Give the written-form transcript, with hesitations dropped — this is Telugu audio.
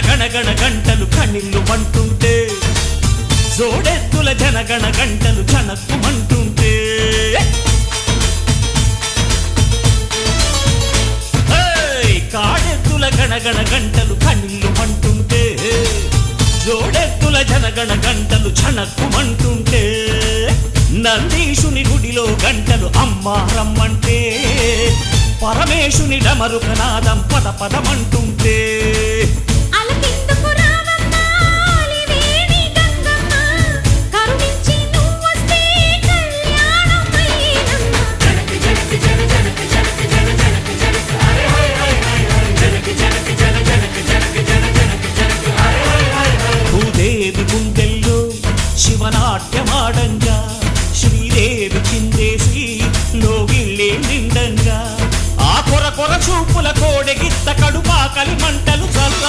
గణగణ గంటలు కణిల్లు మంటుంటే జోడెత్తుల జనగణ గంటలు చనక్కుమంటుంటే కాడెత్తుల గణగణ గంటలు కణిల్లు మంటుంటే జోడెత్తుల జనగణ గంటలు చనక్కుమంటుంటే నందీశుని గుడిలో గంటలు అమ్మా రమ్మంటే పరమేశుని డమరుకనాదం పద పదమంటుంటే